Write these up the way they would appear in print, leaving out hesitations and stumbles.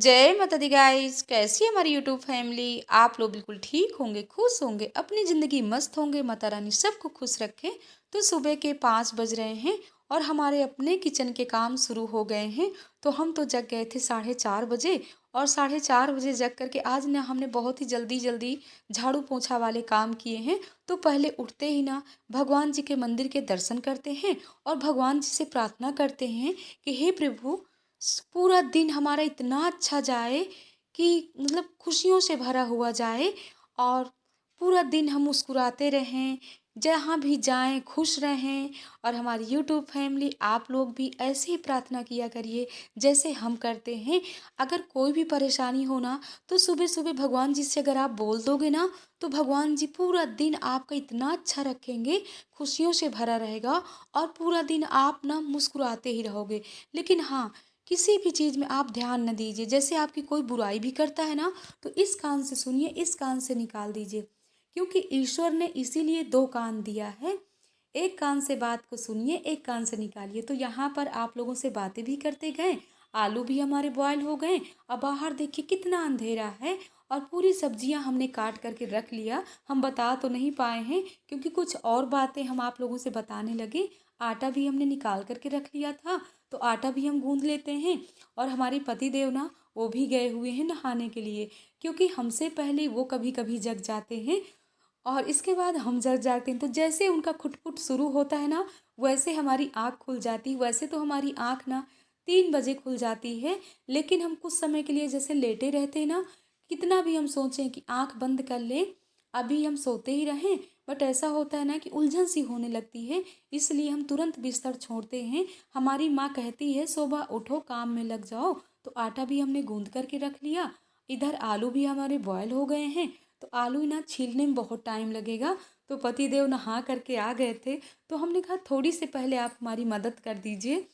जय माता दी गाइस। कैसी है हमारी यूट्यूब फैमिली। आप लोग बिल्कुल ठीक होंगे, खुश होंगे, अपनी ज़िंदगी मस्त होंगे। माता रानी सबको खुश रखे। तो सुबह के 5 बज रहे हैं और हमारे अपने किचन के काम शुरू हो गए हैं। तो हम तो जग गए थे 4:30 बजे और 4:30 बजे जग करके आज ना हमने बहुत ही जल्दी जल्दी झाड़ू पोछा वाले काम किए हैं। तो पहले उठते ही ना भगवान जी के मंदिर के दर्शन करते हैं और भगवान जी से प्रार्थना करते हैं कि हे प्रभु, पूरा दिन हमारा इतना अच्छा जाए कि मतलब खुशियों से भरा हुआ जाए और पूरा दिन हम मुस्कुराते रहें, जहाँ भी जाएं खुश रहें। और हमारी यूट्यूब फैमिली आप लोग भी ऐसे ही प्रार्थना किया करिए जैसे हम करते हैं। अगर कोई भी परेशानी हो ना तो सुबह सुबह भगवान जी से अगर आप बोल दोगे ना तो भगवान जी पूरा दिन आपका इतना अच्छा रखेंगे, खुशियों से भरा रहेगा और पूरा दिन आप ना मुस्कुराते ही रहोगे। लेकिन हाँ, किसी भी चीज़ में आप ध्यान न दीजिए। जैसे आपकी कोई बुराई भी करता है ना तो इस कान से सुनिए, इस कान से निकाल दीजिए, क्योंकि ईश्वर ने इसीलिए 2 कान दिया है। एक कान से बात को सुनिए, एक कान से निकालिए। तो यहाँ पर आप लोगों से बातें भी करते गए, आलू भी हमारे बॉयल हो गए। अब बाहर देखिए कितना अंधेरा है और पूरी सब्जियां हमने काट करके रख लिया। हम बता तो नहीं पाए हैं क्योंकि कुछ और बातें हम आप लोगों से बताने लगे। आटा भी हमने निकाल करके रख लिया था, तो आटा भी हम गूंद लेते हैं। और हमारे पति देव ना वो भी गए हुए हैं नहाने के लिए, क्योंकि हमसे पहले वो कभी कभी जग जाते हैं और इसके बाद हम जग जाते हैं। तो जैसे उनका खुटपुट शुरू होता है ना वैसे हमारी आँख खुल जाती है। वैसे तो हमारी आँख ना 3 बजे खुल जाती है, लेकिन हम कुछ समय के लिए जैसे लेटे रहते हैं ना, कितना भी हम सोचें कि आँख बंद कर लें, अभी हम सोते ही रहें, बट ऐसा होता है ना कि उलझन सी होने लगती है, इसलिए हम तुरंत बिस्तर छोड़ते हैं। हमारी माँ कहती है सुबह उठो काम में लग जाओ। तो आटा भी हमने गूंद करके रख लिया, इधर आलू भी हमारे बॉयल हो गए हैं। तो आलू ना छीलने में बहुत टाइम लगेगा। तो पति देव नहा करके आ गए थे, तो हमने कहा थोड़ी से पहले आप हमारी मदद कर दीजिए।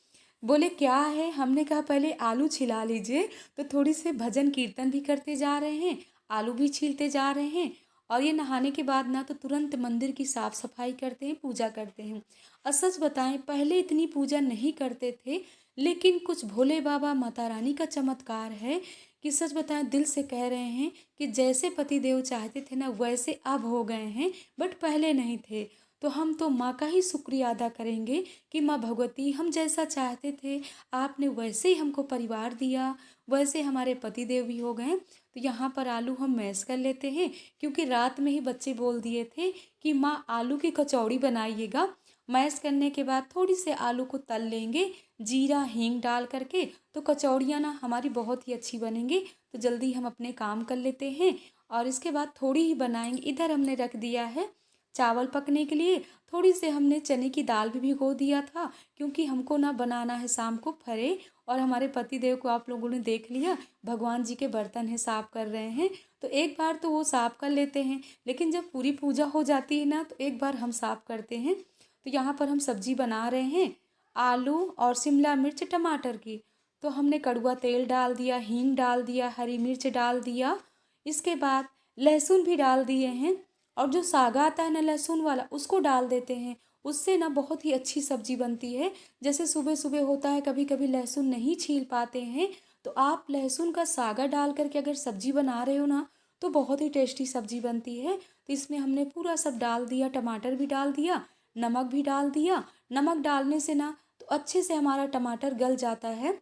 बोले क्या है, हमने कहा पहले आलू छिला लीजिए। तो थोड़ी से भजन कीर्तन भी करते जा रहे हैं, आलू भी छीलते जा रहे हैं। और ये नहाने के बाद ना तो तुरंत मंदिर की साफ सफाई करते हैं, पूजा करते हैं। और सच बताएं पहले इतनी पूजा नहीं करते थे, लेकिन कुछ भोले बाबा माता रानी का चमत्कार है कि सच बताएं दिल से कह रहे हैं कि जैसे पति देव चाहते थे ना वैसे अब हो गए हैं, बट पहले नहीं थे। तो हम तो माँ का ही शुक्रिया अदा करेंगे कि माँ भगवती हम जैसा चाहते थे आपने वैसे ही हमको परिवार दिया, वैसे हमारे पति देव भी हो गए। तो यहाँ पर आलू हम मैश कर लेते हैं, क्योंकि रात में ही बच्चे बोल दिए थे कि माँ आलू की कचौड़ी बनाइएगा। मैश करने के बाद थोड़ी से आलू को तल लेंगे जीरा हींग डाल करके, तो कचौड़ियाँ ना हमारी बहुत ही अच्छी बनेंगी। तो जल्दी हम अपने काम कर लेते हैं और इसके बाद थोड़ी ही बनाएंगे। इधर हमने रख दिया है चावल पकने के लिए, थोड़ी से हमने चने की दाल भी भिगो दिया था, क्योंकि हमको ना बनाना है शाम को फरे। और हमारे पति देव को आप लोगों ने देख लिया, भगवान जी के बर्तन है साफ कर रहे हैं। तो एक बार तो वो साफ कर लेते हैं, लेकिन जब पूरी पूजा हो जाती है ना तो एक बार हम साफ करते हैं। तो यहाँ पर हम सब्जी बना रहे हैं आलू और शिमला मिर्च टमाटर की। तो हमने कड़ुआ तेल डाल दिया, हींग डाल दिया, हरी मिर्च डाल दिया, इसके बाद लहसुन भी डाल दिए हैं। और जो सागा आता है ना लहसुन वाला उसको डाल देते हैं, उससे ना बहुत ही अच्छी सब्जी बनती है। जैसे सुबह सुबह होता है कभी कभी लहसुन नहीं छील पाते हैं, तो आप लहसुन का सागा डाल करके अगर सब्जी बना रहे हो ना तो बहुत ही टेस्टी सब्जी बनती है। तो इसमें हमने पूरा सब डाल दिया, टमाटर भी डाल दिया, नमक भी डाल दिया। नमक डालने से ना तो अच्छे से हमारा टमाटर गल जाता है।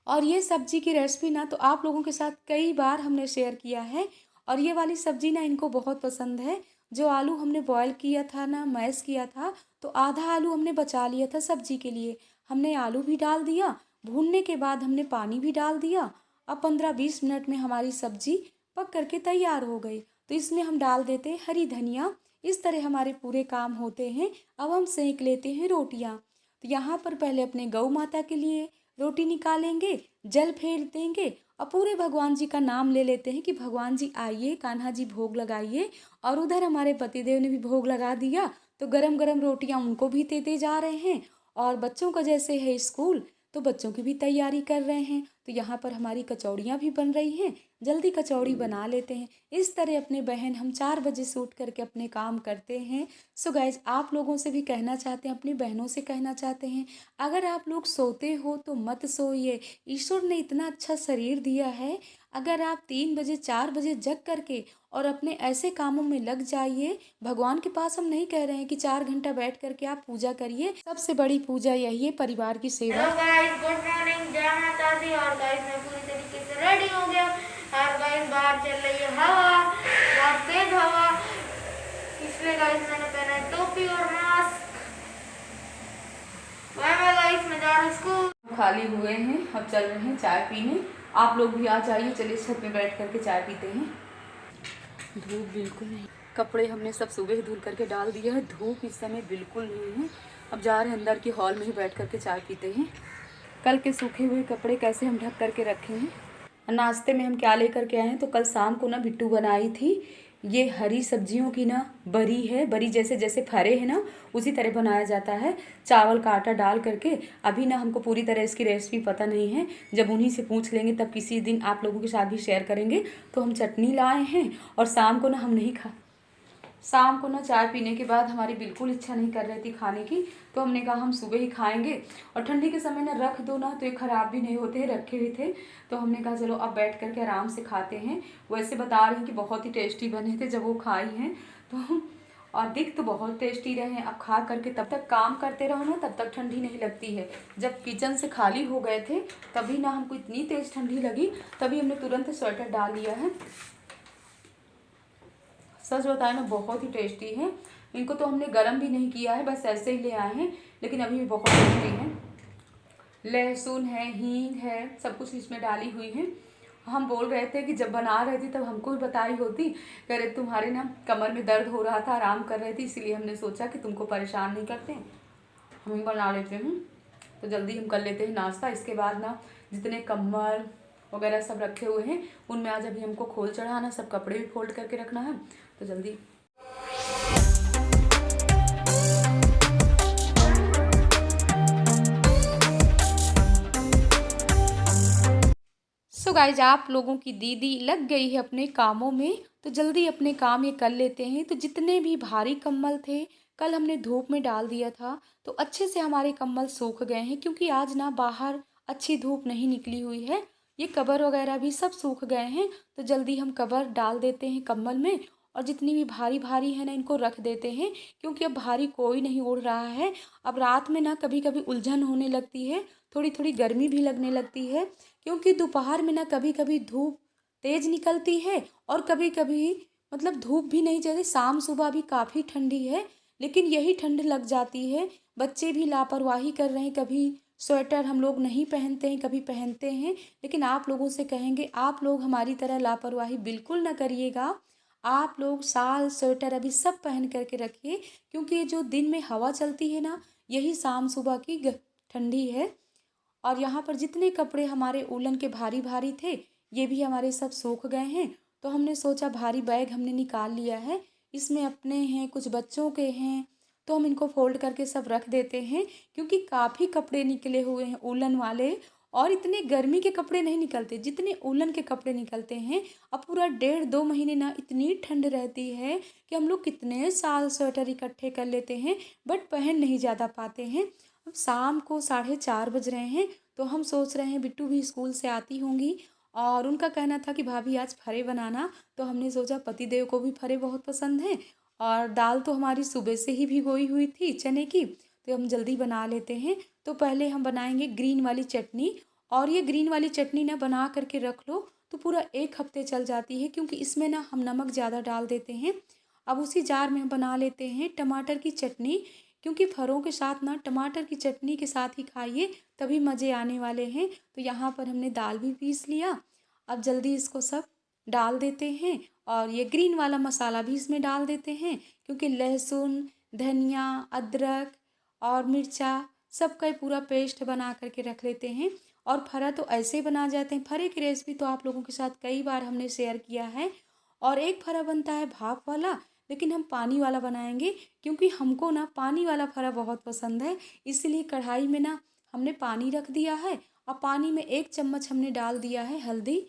और ये सब्जी की रेसिपी ना तो आप लोगों के साथ कई बार हमने शेयर किया है और ये वाली सब्जी ना इनको बहुत पसंद है। जो आलू हमने बॉयल किया था ना, मैश किया था, तो आधा आलू हमने बचा लिया था सब्जी के लिए। हमने आलू भी डाल दिया, भूनने के बाद हमने पानी भी डाल दिया। अब 15-20 मिनट में हमारी सब्जी पक करके तैयार हो गई। तो इसमें हम डाल देते हैं हरी धनिया। इस तरह हमारे पूरे काम होते हैं। अब हम सेंक लेते हैं रोटियां। तो यहाँ पर पहले अपने गौ माता के लिए रोटी निकालेंगे, जल फेर देंगे और पूरे भगवान जी का नाम ले लेते हैं कि भगवान जी आइए, कान्हा जी भोग लगाइए। और उधर हमारे पतिदेव ने भी भोग लगा दिया, तो गरम गरम रोटियां उनको भी देते जा रहे हैं। और बच्चों का जैसे है स्कूल, तो बच्चों की भी तैयारी कर रहे हैं। तो यहाँ पर हमारी कचौड़ियाँ भी बन रही हैं, जल्दी कचौड़ी बना लेते हैं। इस तरह अपने बहन हम 4 बजे से उठ करके अपने काम करते हैं। सो गाइज, आप लोगों से भी कहना चाहते हैं, अपनी बहनों से कहना चाहते हैं, अगर आप लोग सोते हो तो मत सोइए। ईश्वर ने इतना अच्छा शरीर दिया है, अगर आप 3 बजे 4 बजे जग करके और अपने ऐसे कामों में लग जाइए। भगवान के पास हम नहीं कह रहे हैं कि 4 घंटा बैठ करके आप पूजा करिए, सबसे बड़ी पूजा यही है, परिवार की सेवा। हेलो गाइस, गुड मॉर्निंग, जय माता दी। और गाइस मैं पूरी तरीके से रेडी हो गया। और गाइस बाहर चल रही है हवा, बहुत तेज हवा, इसलिए गाइस मैंने पहना है टोपी और मास्क। बाय बाय गाइस, मैं जा रहा हूँ स्कूल। खाली हुए हैं, अब चल रहे हैं चाय पीने। आप लोग भी आ जाइए, चलिए छत में बैठ करके चाय पीते हैं। धूप बिल्कुल नहीं, कपड़े हमने सब सुबह धुल करके डाल दिया है, धूप इस समय बिल्कुल नहीं है। अब जा रहे हैं अंदर के हॉल में ही बैठ करके चाय पीते हैं। कल के सूखे हुए कपड़े कैसे हम ढक करके रखे हैं। नाश्ते में हम क्या लेकर के आए हैं, तो कल शाम को ना बिट्टू बनाई थी ये हरी सब्जियों की ना बरी है। बरी जैसे जैसे फरे है ना, उसी तरह बनाया जाता है, चावल का आटा डाल करके। अभी ना हमको पूरी तरह इसकी रेसिपी पता नहीं है, जब उन्हीं से पूछ लेंगे तब किसी दिन आप लोगों के साथ भी शेयर करेंगे। तो हम चटनी लाए हैं और शाम को ना हम नहीं शाम को ना चाय पीने के बाद हमारी बिल्कुल इच्छा नहीं कर रही थी खाने की, तो हमने कहा हम सुबह ही खाएंगे। और ठंडी के समय ना रख दो ना तो ये ख़राब भी नहीं होते, रखे हुए थे। तो हमने कहा चलो अब बैठ करके आराम से खाते हैं। वैसे बता रही हैं कि बहुत ही टेस्टी बने थे जब वो खाई हैं तो, और दिख तो बहुत टेस्टी रहे हैं। अब खा करके तब तक काम करते रहो ना, तब तक ठंडी नहीं लगती है। जब किचन से खाली हो गए थे तभी ना हमको इतनी तेज़ ठंडी लगी, तभी हमने तुरंत स्वेटर डाल लिया है। सच बताए ना, बहुत ही टेस्टी है। इनको तो हमने गरम भी नहीं किया है, बस ऐसे ही ले आए हैं, लेकिन अभी भी बहुत टेस्टी है। लहसुन है, हींग है, सब कुछ इसमें डाली हुई है। हम बोल रहे थे कि जब बना रहे थे तब हमको भी बताई होती, कह रहे तुम्हारे ना कमर में दर्द हो रहा था, आराम कर रहे थे, इसीलिए हमने सोचा कि तुमको परेशान नहीं करते, हम बना लेते हैं। तो जल्दी हम कर लेते हैं नाश्ता। इसके बाद ना जितने कम्बल वगैरह सब रखे हुए हैं उनमें आज अभी हमको खोल चढ़ाना, सब कपड़े भी फोल्ड करके रखना है, तो जल्दी। सो गाइज, आप लोगों की दीदी लग गई है अपने कामों में, तो जल्दी अपने काम ये कर लेते हैं। तो जितने भी भारी कम्बल थे कल हमने धूप में डाल दिया था, तो अच्छे से हमारे कम्बल सूख गए हैं, क्योंकि आज ना बाहर अच्छी धूप नहीं निकली हुई है। ये कवर वगैरह भी सब सूख गए हैं, तो जल्दी हम कवर डाल देते हैं कम्बल में। और जितनी भी भारी भारी है ना इनको रख देते हैं, क्योंकि अब भारी कोई नहीं उड़ रहा है। अब रात में ना कभी कभी उलझन होने लगती है, थोड़ी थोड़ी गर्मी भी लगने लगती है, क्योंकि दोपहर में ना कभी कभी धूप तेज निकलती है और कभी कभी मतलब धूप भी नहीं चलती। शाम सुबह भी काफ़ी ठंडी है, लेकिन यही ठंड लग जाती है। बच्चे भी लापरवाही कर रहे हैं, कभी स्वेटर हम लोग नहीं पहनते हैं, कभी पहनते हैं। लेकिन आप लोगों से कहेंगे, आप लोग हमारी तरह लापरवाही बिल्कुल ना करिएगा। आप लोग शाल स्वेटर अभी सब पहन करके रखिए, क्योंकि ये जो दिन में हवा चलती है ना, यही शाम सुबह की ठंडी है। और यहाँ पर जितने कपड़े हमारे उलन के भारी भारी थे ये भी हमारे सब सूख गए हैं। तो हमने सोचा भारी बैग हमने निकाल लिया है, इसमें अपने हैं, कुछ बच्चों के हैं, तो हम इनको फोल्ड करके सब रख देते हैं, क्योंकि काफ़ी कपड़े निकले हुए हैं उलन वाले। और इतने गर्मी के कपड़े नहीं निकलते जितने उलन के कपड़े निकलते हैं। अब पूरा 1.5-2 महीने ना इतनी ठंड रहती है कि हम लोग कितने साल स्वेटर इकट्ठे कर लेते हैं, बट पहन नहीं ज़्यादा पाते हैं। अब शाम को 4:30 बज रहे हैं, तो हम सोच रहे हैं बिट्टू भी स्कूल से आती होंगी, और उनका कहना था कि भाभी आज फरे बनाना। तो हमने सोचा पति देव को भी फरे बहुत पसंद हैं, और दाल तो हमारी सुबह से ही भिगोई हुई थी चने की, तो हम जल्दी बना लेते हैं। तो पहले हम बनाएंगे ग्रीन वाली चटनी, और ये ग्रीन वाली चटनी ना बना करके रख लो तो पूरा 1 हफ्ते चल जाती है, क्योंकि इसमें ना हम नमक ज़्यादा डाल देते हैं। अब उसी जार में हम बना लेते हैं टमाटर की चटनी, क्योंकि फरों के साथ ना टमाटर की चटनी के साथ ही खाइए, तभी मज़े आने वाले हैं। तो यहाँ पर हमने दाल भी पीस लिया। अब जल्दी इसको सब डाल देते हैं, और ये ग्रीन वाला मसाला भी इसमें डाल देते हैं, क्योंकि लहसुन, धनिया, अदरक और मिर्चा सबका पूरा पेस्ट बना करके रख लेते हैं। और फरा तो ऐसे ही बना जाते हैं। फरे की रेसिपी तो आप लोगों के साथ कई बार हमने शेयर किया है। और एक फरा बनता है भाप वाला, लेकिन हम पानी वाला बनाएंगे, क्योंकि हमको ना पानी वाला फरा बहुत पसंद है। इसलिए कढ़ाई में ना हमने पानी रख दिया है, और पानी में 1 चम्मच हमने डाल दिया है हल्दी,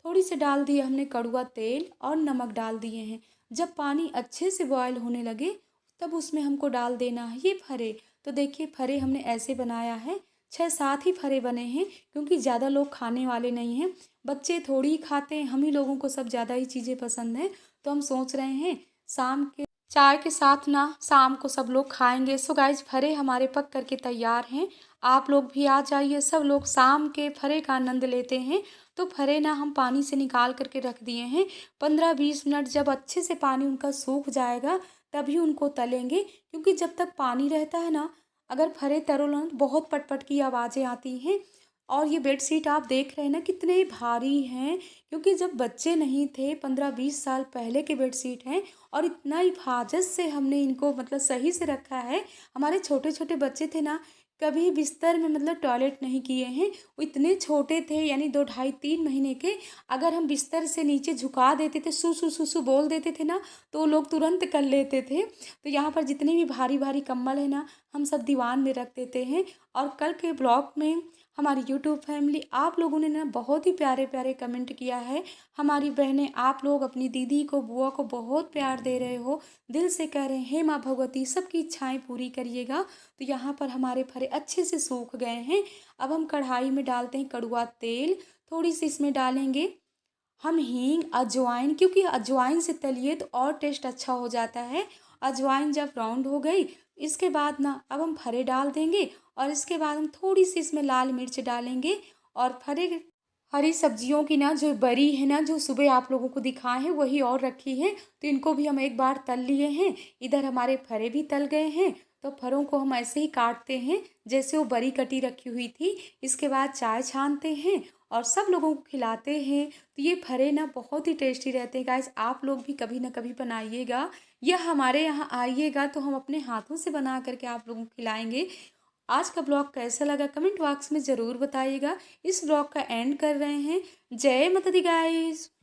थोड़ी सी डाल दिया हमने कड़वा तेल और नमक डाल दिए हैं। जब पानी अच्छे से बॉयल होने लगे तब उसमें हमको डाल देना है ये फरे। तो देखिए फरे हमने ऐसे बनाया है, 6-7 ही फरे बने हैं क्योंकि ज़्यादा लोग खाने वाले नहीं हैं। बच्चे थोड़ी ही खाते हैं, हम ही लोगों को सब ज़्यादा ही चीज़ें पसंद हैं। तो हम सोच रहे हैं शाम के चाय के साथ ना शाम को सब लोग खाएंगे। सो गाइज फरे हमारे पक करके तैयार हैं। आप लोग भी आ जाइए, सब लोग शाम के फरे का आनंद लेते हैं। तो फरे ना हम पानी से निकाल करके रख दिए हैं। 15-20 मिनट जब अच्छे से पानी उनका सूख जाएगा तभी उनको तलेंगे, क्योंकि जब तक पानी रहता है ना, अगर फरे तरो ना तो बहुत पटपट की आवाज़ें आती हैं। और ये बेडशीट आप देख रहे हैं ना कितने भारी हैं, क्योंकि जब बच्चे नहीं थे 15-20 साल पहले के बेडशीट हैं और इतना हिफाजत से हमने इनको मतलब सही से रखा है। हमारे छोटे छोटे बच्चे थे ना, कभी बिस्तर में मतलब टॉयलेट नहीं किए हैं। वो इतने छोटे थे, यानी 2 ढाई 3 महीने के। अगर हम बिस्तर से नीचे झुका देते थे, सू सू सू सू बोल देते थे ना, तो वो लोग तुरंत कर लेते थे। तो यहाँ पर जितने भी भारी भारी कंबल है ना, हम सब दीवान में रख देते हैं। और कल के ब्लॉग में हमारी यूट्यूब फैमिली आप लोगों ने ना बहुत ही प्यारे प्यारे कमेंट किया है। हमारी बहनें आप लोग अपनी दीदी को बुआ को बहुत प्यार दे रहे हो, दिल से कह रहे हैं हे माँ भगवती सबकी इच्छाएं पूरी करिएगा। तो यहाँ पर हमारे फरे अच्छे से सूख गए हैं। अब हम कढ़ाई में डालते हैं कड़वा तेल, थोड़ी सी इसमें डालेंगे हम हींग, अजवाइन, क्योंकि अजवाइन से तलिए तो और टेस्ट अच्छा हो जाता है। अजवाइन जब राउंड हो गई इसके बाद ना अब हम फरे डाल देंगे और इसके बाद हम थोड़ी सी इसमें लाल मिर्च डालेंगे। और फरे हरी सब्जियों की ना जो बरी है ना, जो सुबह आप लोगों को दिखाए हैं वही और रखी है, तो इनको भी हम एक बार तल लिए हैं। इधर हमारे फरे भी तल गए हैं। तो फरों को हम ऐसे ही काटते हैं जैसे वो बरी कटी रखी हुई थी। इसके बाद चाय छानते हैं और सब लोगों को खिलाते हैं। तो ये फरे ना बहुत ही टेस्टी रहते हैं गाइस, आप लोग भी कभी ना कभी बनाइएगा या हमारे यहाँ आइएगा तो हम अपने हाथों से बना करके आप लोगों को खिलाएंगे। आज का ब्लॉग कैसा लगा कमेंट बॉक्स में ज़रूर बताइएगा। इस ब्लॉग का एंड कर रहे हैं। जय माता दी गाइस।